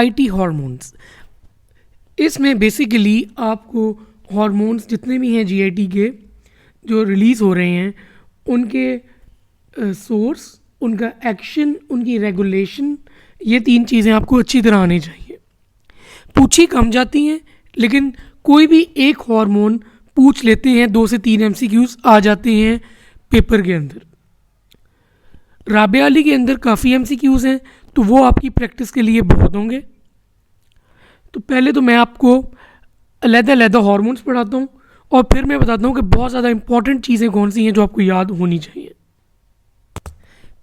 IT hormones, इसमें basically आपको hormones जितने भी हैं जीआईटी के जो रिलीज़ हो रहे हैं उनके सोर्स, उनका एक्शन, उनकी रेगुलेशन, ये 3 चीज़ें आपको अच्छी तरह आनी चाहिए। पूछी कम जाती हैं लेकिन कोई भी एक हार्मोन पूछ लेते हैं, 2 से 3 एमसीक्यूज आ जाते हैं पेपर के अंदर। राबिया अली के अंदर काफ़ी एमसीक्यूज हैं तो वो आपकी प्रैक्टिस के लिए बहुत होंगे। तो पहले तो मैं आपको अलग-अलग हार्मोन्स पढ़ाता हूँ और फिर मैं बताता हूँ कि बहुत ज़्यादा इंपॉर्टेंट चीज़ें कौन सी हैं जो आपको याद होनी चाहिए।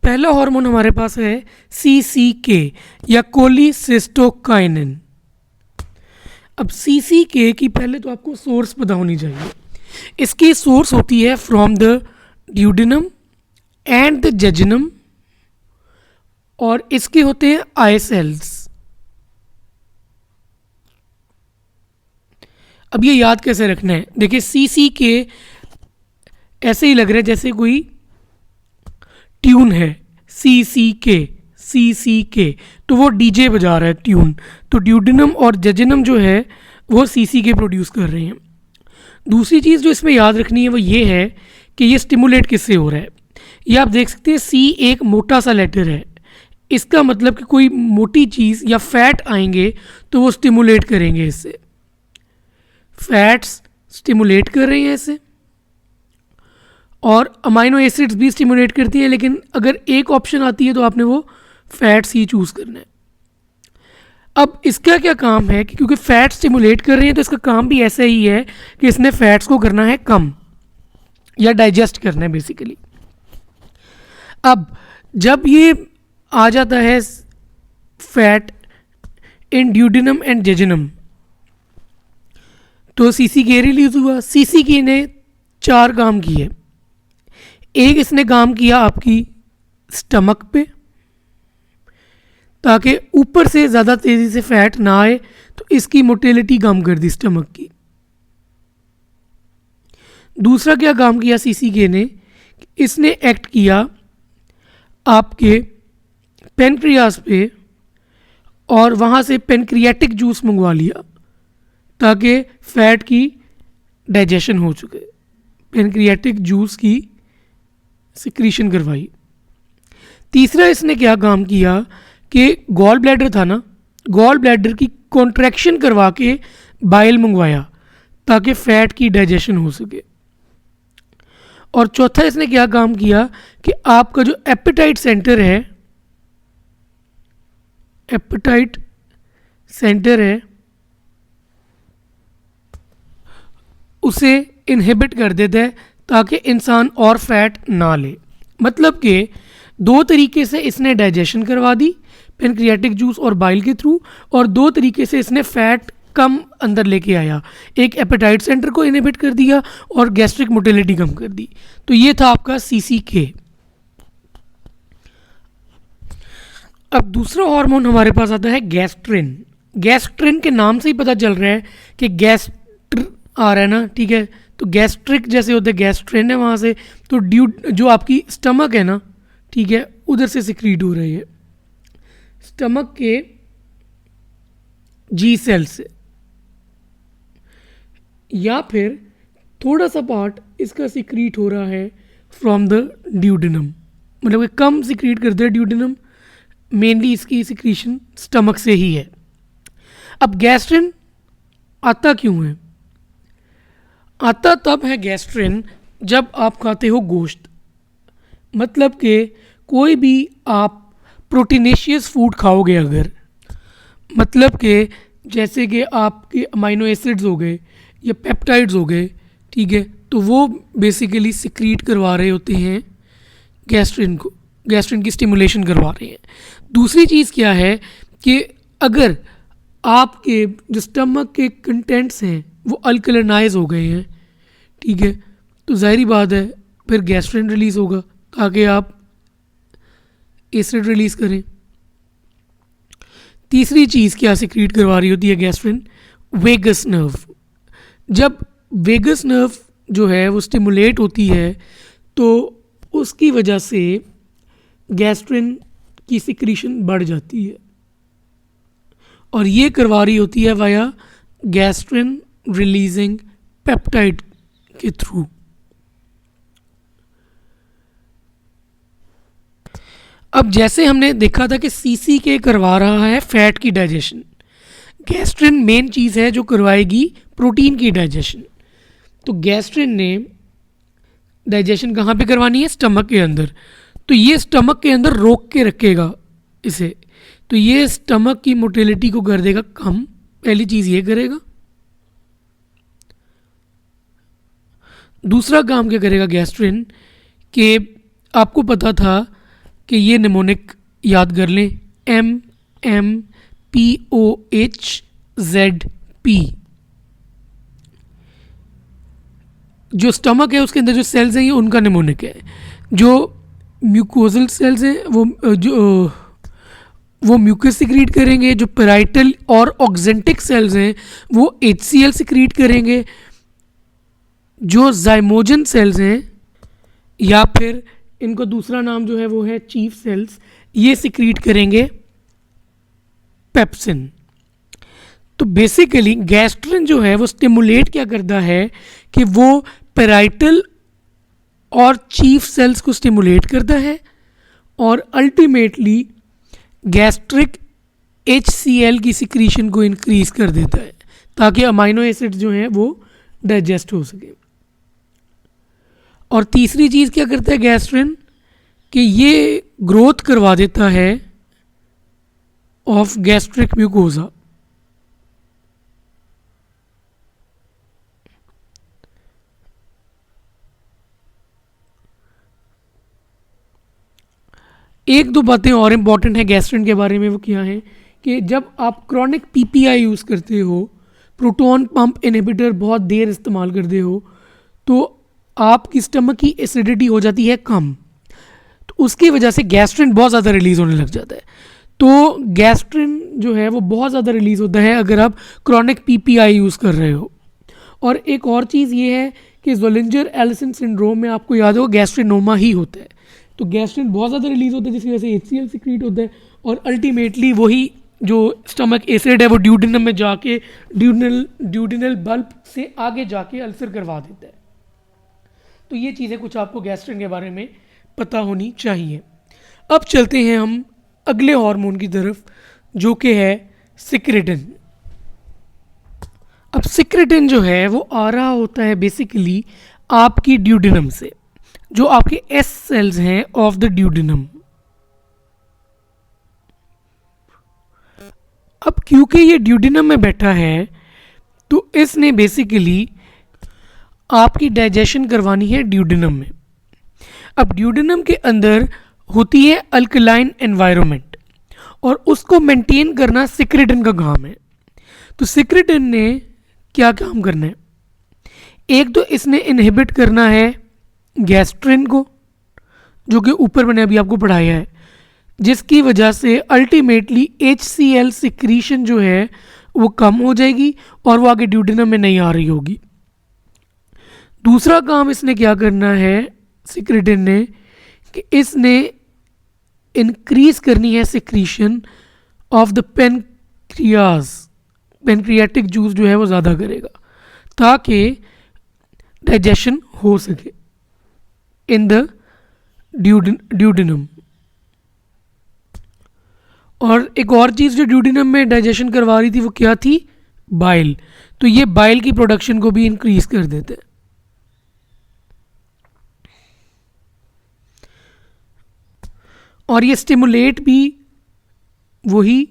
पहला हार्मोन हमारे पास है CCK या कोलिसिस्टोकाइनिन। अब CCK की पहले तो आपको सोर्स पता होनी चाहिए। इसकी सोर्स होती है from the duodenum and the jejunum और इसके होते हैं आई सेल्स। अब ये याद कैसे रखना है, देखिए CCK ऐसे ही लग रहा है जैसे कोई ट्यून है, CCK तो वो डीजे बजा रहा है ट्यून। तो ड्यूडेनम और जेजुनम जो है वो CCK प्रोड्यूस कर रहे हैं। दूसरी चीज़ जो इसमें याद रखनी है वो ये है कि ये स्टिमुलेट किससे हो रहा है। ये आप देख सकते हैं C एक मोटा सा लेटर है, इसका मतलब कि कोई मोटी चीज़ या फैट आएंगे तो वो स्टिमुलेट करेंगे इससे। फैट्स स्टिमुलेट कर रही हैं इससे और अमाइनो एसिड्स भी स्टिमुलेट करती हैं, लेकिन अगर एक ऑप्शन आती है तो आपने वो फैट्स ही चूज़ करना है। अब इसका क्या काम है कि क्योंकि फैट स्टिमुलेट कर रहे हैं तो इसका काम भी ऐसा ही है कि इसने फैट्स को करना है कम या डाइजेस्ट करना है बेसिकली। अब जब ये आ जाता है fat in duodenum and jejunum तो CCK रिलीज हुआ। CCK ने 4 काम किए। एक, इसने काम किया आपकी स्टमक पे ताकि ऊपर से ज़्यादा तेज़ी से फैट ना आए, तो इसकी मोटिलिटी कम कर दी स्टमक की। दूसरा क्या काम किया CCK ने, इसने एक्ट किया आपके पेनक्रियास पे और वहाँ से पेनक्रियाटिक जूस मंगवा लिया ताकि फैट की डाइजेशन हो चुके। पेनक्रियाटिक जूस की सिक्रीशन करवाई। तीसरा इसने क्या काम किया कि गॉल ब्लैडर था ना, गॉल ब्लैडर की कॉन्ट्रैक्शन करवा के बाइल मंगवाया ताकि फैट की डाइजेशन हो सके। और चौथा इसने क्या काम किया कि आपका जो एपेटाइट सेंटर है, एपेटाइट सेंटर है उसे इनहिबिट कर देता है ताकि इंसान और फैट ना ले। मतलब कि 2 तरीके से इसने डाइजेशन करवा दी, पेनक्रियाटिक जूस और बाइल के थ्रू, और 2 तरीके से इसने फैट कम अंदर लेके आया। एक एपेटाइट सेंटर को इनहिबिट कर दिया और गैस्ट्रिक मोटिलिटी कम कर दी। तो ये था आपका CCK। अब दूसरा हार्मोन हमारे पास आता है गैस्ट्रिन। गैस्ट्रिन के नाम से ही पता चल रहा है कि गैस्ट्र आ रहा है ना, ठीक है। तो गैस्ट्रिक जैसे होते हैं, गैस्ट्रिन है वहाँ से, तो जो आपकी स्टमक है ना, ठीक है, उधर से सिक्रीट हो रही है, स्टमक के G सेल से, या फिर थोड़ा सा पार्ट इसका सिक्रीट हो रहा है फ्रॉम द ड्यूडेनम, मतलब कि कम सिक्रीट करते हैं ड्यूडेनम, मेनली इसकी सिक्रीशन स्टमक से ही है। अब गैस्ट्रिन आता क्यों है? आता तब है गैस्ट्रिन जब आप खाते हो गोश्त। मतलब कि कोई भी आप प्रोटीनेशियस फूड खाओगे अगर, मतलब कि जैसे कि आपके अमाइनो एसिड्स हो गए या पेप्टाइड्स हो गए, ठीक है, तो वो बेसिकली सिक्रीट करवा रहे होते हैं गैस्ट्रिन को, गैस्ट्रिन की स्टिमुलेशन करवा रहे हैं। दूसरी चीज़ क्या है कि अगर आपके जो स्टमक के कंटेंट्स हैं वो अल्कलाइनाइज हो गए हैं, ठीक है, तो जाहिर बात है फिर गैस्ट्रिन रिलीज़ होगा ताकि आप एसिड रिलीज़ करें। तीसरी चीज़ क्या सिक्रीट करवा रही होती है गैस्ट्रिन? Vagus nerve. जब वेगस नर्व जो है वो स्टिमुलेट होती है तो उसकी वजह से गैस्ट्रिन की सिक्रीशन बढ़ जाती है और ये करवा रही होती है वाया गैस्ट्रिन रिलीजिंग पेप्टाइड के थ्रू। अब जैसे हमने देखा था कि CCK करवा रहा है फैट की डाइजेशन, गैस्ट्रिन मेन चीज़ है जो करवाएगी प्रोटीन की डाइजेशन। तो गैस्ट्रिन ने डाइजेशन कहाँ पे करवानी है? स्टमक के अंदर। तो ये स्टमक के अंदर रोक के रखेगा इसे, तो ये स्टमक की मोटिलिटी को कर देगा कम। पहली चीज़ ये करेगा। दूसरा काम क्या करेगा गैस्ट्रिन, कि आपको पता था कि ये निमोनिक याद कर लें, MMPOHZP। जो स्टमक है उसके अंदर जो सेल्स हैं ये उनका निमोनिक है। जो म्यूकोजल सेल्स हैं वो म्यूकस सिक्रीट करेंगे। जो पेराइटल और ऑक्जेंटिक सेल्स हैं वो HCl सिक्रीट करेंगे। जो जाइमोजन सेल्स हैं या फिर इनको दूसरा नाम जो है वो है चीफ सेल्स, ये सिक्रीट करेंगे पेप्सिन। तो बेसिकली गैस्ट्रिन जो है वो स्टिमुलेट क्या करता है कि वो पेराइटल और चीफ सेल्स को स्टिमुलेट करता है और अल्टीमेटली गैस्ट्रिक HCl की सिक्रीशन को इंक्रीज कर देता है ताकि अमाइनो एसिड जो हैं वो डाइजेस्ट हो सके। और तीसरी चीज़ क्या करता है गैस्ट्रिन, कि ये ग्रोथ करवा देता है ऑफ गैस्ट्रिक म्यूकोजा। एक दो बातें और इम्पॉर्टेंट है गैस्ट्रिन के बारे में, वो क्या है कि जब आप क्रॉनिक PPI यूज़ करते हो, प्रोटॉन पंप इनहिबिटर बहुत देर इस्तेमाल करते हो, तो आपकी स्टमक की एसिडिटी हो जाती है कम, तो उसकी वजह से गैस्ट्रिन बहुत ज़्यादा रिलीज़ होने लग जाता है। तो गैस्ट्रिन जो है वो बहुत ज़्यादा रिलीज़ होता है अगर आप क्रॉनिक PPI यूज़ कर रहे हो। और एक और चीज़ ये है कि ज़ोलिंजर एलिसन सिंड्रोम में आपको याद हो गैस्ट्रिनोमा ही होता है, तो गैस्ट्रिन बहुत ज़्यादा रिलीज़ होता है जिसकी वजह से HCl सिक्रीट होता है और अल्टीमेटली वही जो स्टमक एसिड है वो ड्यूडिनम में जाके ड्यूडिनल बल्ब से आगे जाके अल्सर करवा देता है। तो ये चीज़ें कुछ आपको गैस्ट्रिन के बारे में पता होनी चाहिए। अब चलते हैं हम अगले हार्मोन की तरफ जो कि है सिक्रेटिन। अब सिक्रेटिन जो है वो आ रहा होता है बेसिकली आपकी ड्यूडिनम से, जो आपके S सेल्स हैं ऑफ द ड्यूडिनम। अब क्योंकि ये ड्यूडिनम में बैठा है तो इसने बेसिकली आपकी डाइजेशन करवानी है ड्यूडिनम में। अब ड्यूडिनम के अंदर होती है अल्कलाइन एनवायरनमेंट और उसको मेंटेन करना सिक्रेटिन का काम है। तो सिक्रेटिन ने क्या काम करना है, एक तो इसने इनहिबिट करना है गैस्ट्रिन को, जो कि ऊपर मैंने अभी आपको पढ़ाया है, जिसकी वजह से अल्टीमेटली HCl सिक्रीशन जो है वो कम हो जाएगी और वो आगे ड्यूडिनम में नहीं आ रही होगी। दूसरा काम इसने क्या करना है सिक्रेटिन ने, कि इसने इंक्रीज करनी है secretion of the pancreas, pancreatic juice जो है वो ज़्यादा करेगा ताकि डाइजेशन हो सके इन द ड्यूडिनम। और एक और चीज़ जो ड्यूडिनम में डाइजेशन करवा रही थी वो क्या थी, बाइल। तो ये बाइल की प्रोडक्शन को भी इंक्रीज कर देते हैं। और ये स्टिमुलेट भी वही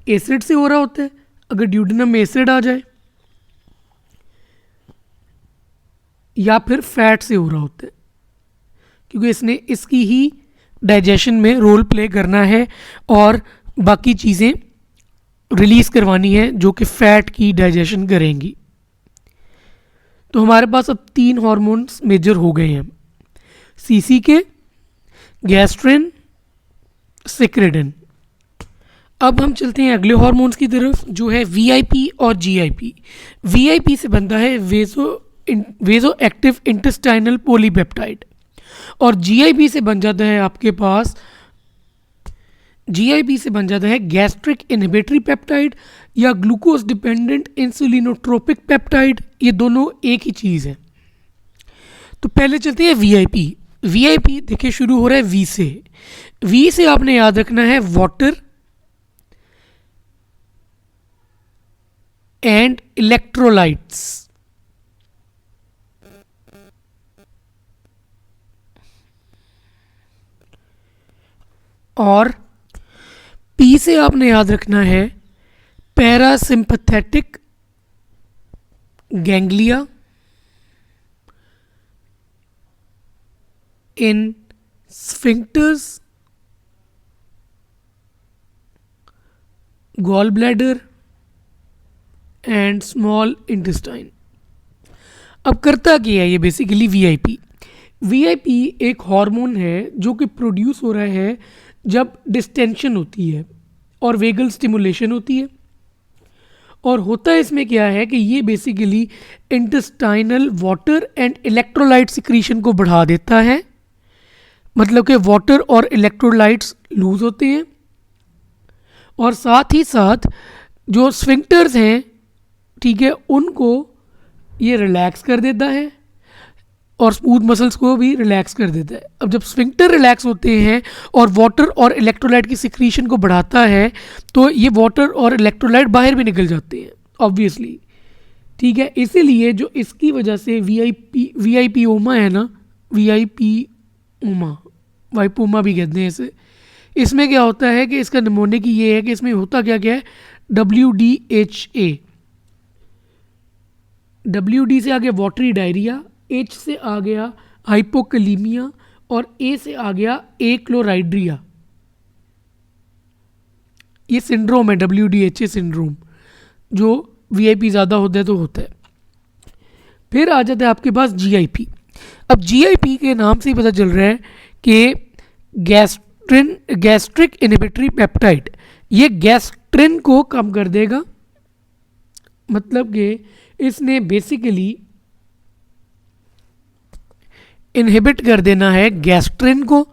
एसिड से हो रहा होता है। अगर ड्यूडिनम में एसिड आ जाए या फिर फैट से हो रहा होता है, क्योंकि इसने इसकी ही डाइजेशन में रोल प्ले करना है और बाकी चीज़ें रिलीज़ करवानी है जो कि फैट की डाइजेशन करेंगी। तो हमारे पास अब 3 हार्मोन्स मेजर हो गए हैं, CCK, गैस्ट्रिन, सिक्रेटिन। अब हम चलते हैं अगले हार्मोन्स की तरफ जो है VIP और GIP। VIP से बनता है वेजो एक्टिव इंटेस्टाइनल पॉलीपेप्टाइड और GIP से बन जाता है आपके पास GIP से बन जाता है गैस्ट्रिक इनहिबिटरी पेप्टाइड या ग्लूकोज डिपेंडेंट इंसुलिनोट्रोपिक पेप्टाइड। ये दोनों एक ही चीज़ है। तो पहले चलते हैं VIP। VIP देखिए शुरू हो रहा है V से। V से आपने याद रखना है वाटर एंड इलेक्ट्रोलाइट्स। और P से आपने याद रखना है parasympathetic ganglia in sphincters, gall bladder and small intestine. अब करता क्या है ये बेसिकली VIP। VIP एक हार्मोन है जो कि प्रोड्यूस हो रहा है जब डिस्टेंशन होती है और वेगल स्टिमुलेशन होती है। और होता है इसमें क्या है कि ये basically intestinal water and electrolyte secretion को बढ़ा देता है। मतलब कि वाटर और इलेक्ट्रोलाइट्स लूज होते हैं और साथ ही साथ जो स्फिंक्टर्स हैं, ठीक है, उनको ये रिलैक्स कर देता है और स्मूथ मसल्स को भी रिलैक्स कर देता है। अब जब स्फिंक्टर रिलैक्स होते हैं और वाटर और इलेक्ट्रोलाइट की सिक्रीशन को बढ़ाता है तो ये वाटर और इलेक्ट्रोलाइट बाहर भी निकल जाते हैं ऑब्वियसली, ठीक है। इसीलिए जो इसकी वजह से VIP ओमा है ना, VIP ओमा, वाइपोमा भी कहते हैं इसे। इसमें क्या होता है कि इसका नमूने की ये है कि इसमें होता क्या क्या है, WDHA, WD से आ गया वाटरी डायरिया, H से आ गया हाइपोकलीमिया और A से आ गया एक्लोराइड्रिया। ये सिंड्रोम है WDHA सिंड्रोम, जो VIP ज़्यादा होता है तो होता है। फिर आ जाता है आपके पास GIP। अब GIP के नाम से ही पता चल रहा है कि गैस्ट्रिक इनहिबिटरी पेप्टाइड, ये गैस्ट्रिन को कम कर देगा। मतलब कि इसने बेसिकली इनहिबिट कर देना है गैस्ट्रिन को,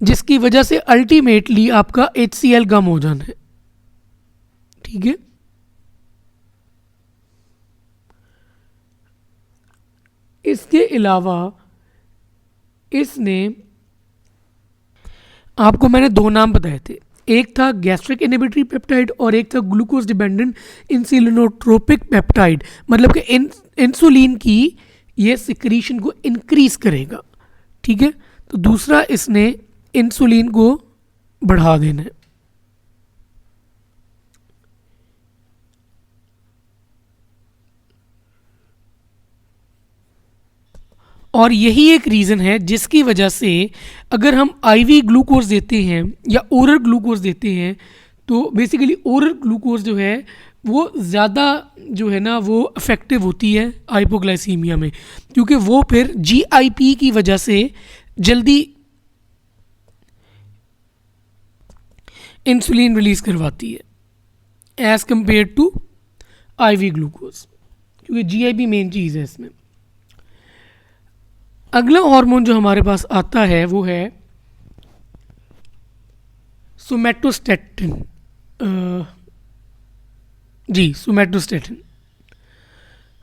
जिसकी वजह से अल्टीमेटली आपका HCl कम हो जाना है, ठीक है। इसके अलावा इसने, आपको मैंने दो नाम बताए थे, एक था गैस्ट्रिक इनहिबिटरी पेप्टाइड और एक था ग्लूकोज डिपेंडेंट इंसुलिनोट्रोपिक पेप्टाइड। मतलब कि इंसुलिन की ये सिक्रीशन को इंक्रीज करेगा, ठीक है। तो दूसरा इसने इंसुलिन को बढ़ा देना है। और यही एक रीज़न है जिसकी वजह से अगर हम IV ग्लूकोज देते हैं या ओरल ग्लूकोज देते हैं तो बेसिकली ओरल ग्लूकोज जो है वो ज़्यादा जो है ना वो इफ़ेक्टिव होती है हाइपोग्लाइसीमिया में, क्योंकि वो फिर GIP की वजह से जल्दी इंसुलिन रिलीज़ करवाती है as compare to IV glucose, क्योंकि GIP मेन चीज़ है इसमें। अगला हार्मोन जो हमारे पास आता है वो है सोमैटोस्टेटिन। जी, सोमैटोस्टेटिन।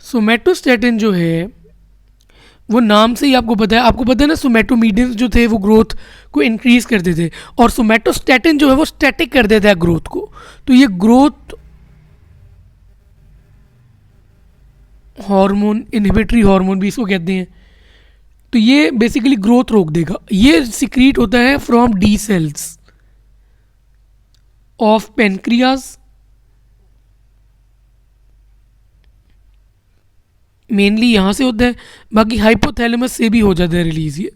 सोमैटोस्टेटिन जो है वो नाम से ही आपको पता है ना, सोमैटोमीडियंस जो थे वो ग्रोथ को इंक्रीज करते थे और सोमैटोस्टेटिन जो है वो स्टैटिक कर देता है ग्रोथ को। तो ये ग्रोथ हार्मोन, इनहिबिटरी हार्मोन भी इसको कहते हैं। तो ये बेसिकली ग्रोथ रोक देगा। ये सिक्रीट होता है from D cells of pancreas, mainly यहाँ से होता है, बाकी हाइपोथैलेमस से भी हो जाता है रिलीज ये।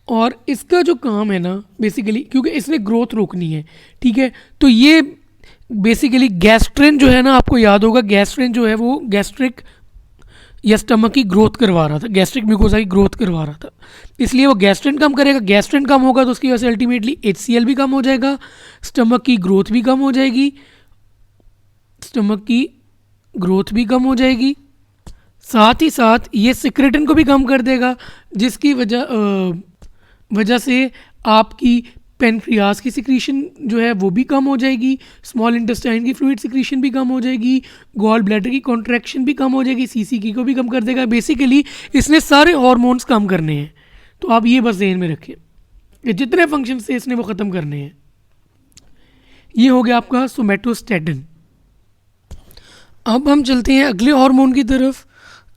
और इसका जो काम है ना बेसिकली, क्योंकि इसने ग्रोथ रोकनी है, ठीक है, तो ये बेसिकली गैस्ट्रिन जो है ना, आपको याद होगा गैस्ट्रिन जो है वो गैस्ट्रिक या स्टमक की ग्रोथ करवा रहा था, गैस्ट्रिक म्यूकोसा की ग्रोथ करवा रहा था, इसलिए वो गैस्ट्रिन कम करेगा। गैस्ट्रिन कम होगा तो उसकी वजह से अल्टीमेटली HCl भी कम हो जाएगा, स्टमक की ग्रोथ भी कम हो जाएगी, स्टमक की ग्रोथ भी कम हो जाएगी, साथ ही साथ ये सिक्रेटिन को भी कम कर देगा, जिसकी वजह से आपकी पेनक्रियाज की सिक्रीशन जो है वो भी कम हो जाएगी, स्मॉल इंटेस्टाइन की फ्लूइड सिक्रीशन भी कम हो जाएगी, गॉल ब्लैडर की कॉन्ट्रैक्शन भी कम हो जाएगी, सीसीकी को भी कम कर देगा। बेसिकली इसने सारे हार्मोन्स कम करने हैं, तो आप ये बस ध्यान में रखें कि जितने फंक्शन थे इसने वो ख़त्म करने हैं। ये हो गया आपका सोमैटोस्टैटिन। अब हम चलते हैं अगले हार्मोन की तरफ,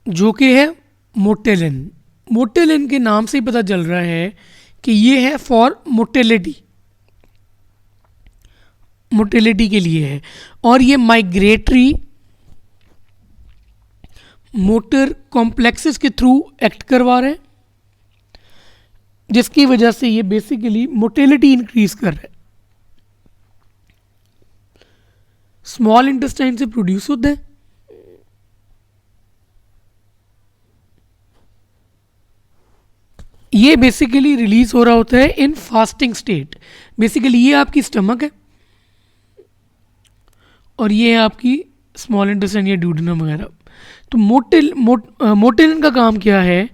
जो कि है मोटेलिन। मोटेलिन के नाम से ही पता चल रहा है कि ये है फॉर मोटेलिटी, मोटेलिटी के लिए है, और ये माइग्रेटरी मोटर कॉम्प्लेक्सेस के थ्रू एक्ट करवा रहा है, जिसकी वजह से ये बेसिकली मोटेलिटी इंक्रीज कर रहा है। स्मॉल इंटेस्टाइन से प्रोड्यूस होता है, ये बेसिकली रिलीज हो रहा होता है इन फास्टिंग स्टेट। बेसिकली ये आपकी स्टमक है और ये है आपकी स्मॉल इंटेस्टाइन या ड्यूडेनम वगैरह। तो मोटेलिन का काम क्या है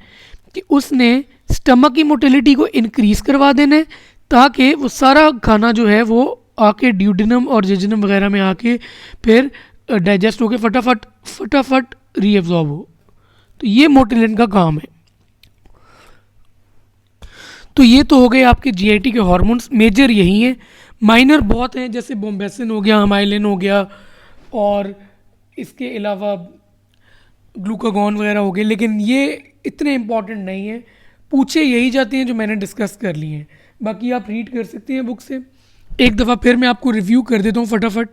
कि उसने स्टमक की मोटिलिटी को इंक्रीज करवा देना है, ताकि वो सारा खाना जो है वो आके ड्यूडेनम और जेजुनम वगैरह में आके फिर डाइजेस्ट होके फटाफट रीएब्जॉर्ब हो। तो ये मोटेलिन का काम है। तो ये तो हो गए आपके जीआईटी के हार्मोन्स, मेजर यही हैं, माइनर बहुत हैं, जैसे बोम्बेसिन हो गया, हमाइलिन हो गया, और इसके अलावा ग्लूकागॉन वगैरह हो गए, लेकिन ये इतने इंपॉर्टेंट नहीं है। पूछे यही जाते हैं जो मैंने डिस्कस कर लिए हैं, बाकी आप रीड कर सकते हैं बुक से। एक दफ़ा फिर मैं आपको रिव्यू कर देता हूँ फटाफट,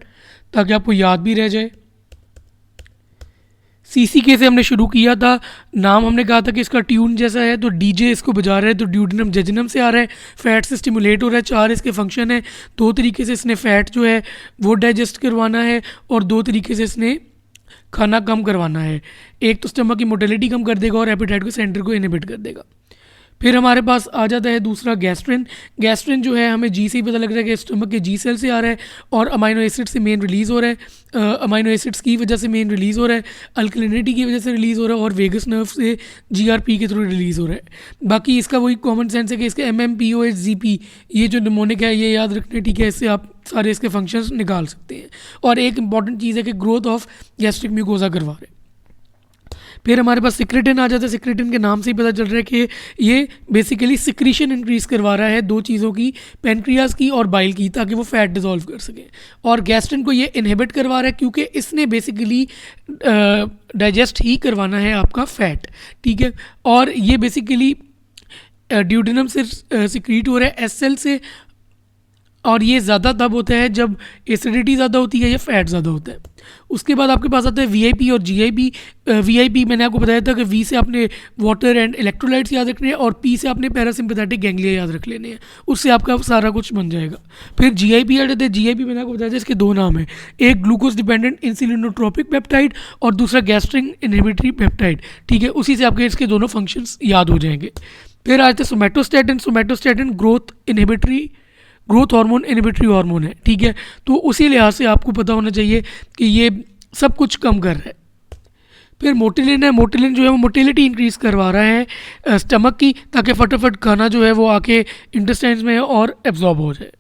ताकि आपको याद भी रह जाए। सीसीके से हमने शुरू किया था, नाम हमने कहा था कि इसका ट्यून जैसा है, तो डीजे इसको बजा रहा है, तो ड्यूडेनम जेजुनम से आ रहा है, फैट से स्टिमुलेट हो रहा है। 4 इसके फंक्शन है, 2 तरीके से इसने फैट जो है वो डाइजेस्ट करवाना है, और 2 तरीके से इसने खाना कम करवाना है। एक तो स्टमक की मोटिलिटी कम कर देगा और एपेटाइट को सेंटर को इनहिबिट कर देगा। फिर हमारे पास आ जाता है दूसरा गैस्ट्रिन। गैस्ट्रिन जो है हमें जी से ही पता लग रहा है कि स्टमक के जी सेल से आ रहा है, और अमाइनो एसिड से मेन रिलीज़ हो रहा है, अमाइनो एसिड्स की वजह से मेन रिलीज़ हो रहा है, अल्कलिनिटी की वजह से रिलीज़ हो रहा है, और वेगस नर्व से जीआरपी के थ्रू रिलीज़ हो रहा है। बाकी इसका वही कॉमन सेंस है कि इसके एमएमपीओएच जीपी ये जो निमोनिक है ये याद रखने, ठीक है, इससे आप सारे इसके फंक्शंस निकाल सकते हैं। और एक इंपॉर्टेंट चीज़ है कि ग्रोथ ऑफ गैस्ट्रिक म्यूकोजा करवा रहे हैं। फिर हमारे पास सिक्रेटिन आ जाता है। सिक्रेटिन के नाम से ही पता चल रहा है कि ये बेसिकली सिक्रीशन इंक्रीज करवा रहा है 2 चीज़ों की, पेनक्रियाज की और बाइल की, ताकि वो फैट डिजोल्व कर सके। और गैस्ट्रिन को ये इनहिबिट करवा रहा है, क्योंकि इसने बेसिकली डाइजेस्ट ही करवाना है आपका फैट, ठीक है। और ये बेसिकली ड्यूडेनम से सिक्रीट हो रहा है, एस सेल से, और ये ज़्यादा तब होता है जब एसिडिटी ज़्यादा होती है या फैट ज़्यादा होता है। उसके बाद आपके पास आता है वीआईपी और जीआईपी। वीआईपी मैंने आपको बताया था कि वी से आपने वाटर एंड इलेक्ट्रोलाइट्स याद रखने हैं, और पी से आपने पैरासिम्पैथेटिक गैंग्लिया याद रख लेने हैं, उससे आपका सारा कुछ बन जाएगा। फिर जीआईपी आ जाते हैं। जीआईपी मैंने आपको बताया था, इसके 2 नाम हैं, एक ग्लूकोज डिपेंडेंट इंसुलिनोट्रोपिक पेप्टाइड और दूसरा गैस्ट्रिक इनहिबिटरी पेप्टाइड, ठीक है। उसी से आपके इसके दोनों फंक्शंस याद हो जाएंगे। फिर आ जाते हैं somatostatin. Somatostatin growth hormone inhibitory hormone है, ठीक है। तो उसी लिहाज से आपको पता होना चाहिए कि ये सब कुछ कम कर रहा है। फिर मोटिलिन है। मोटिलिन जो है वो मोटिलिटी इंक्रीज़ करवा रहा है स्टमक की, ताकि फटाफट खाना जो है वो आके इंटेस्टाइन्स में और एब्जॉर्ब हो जाए।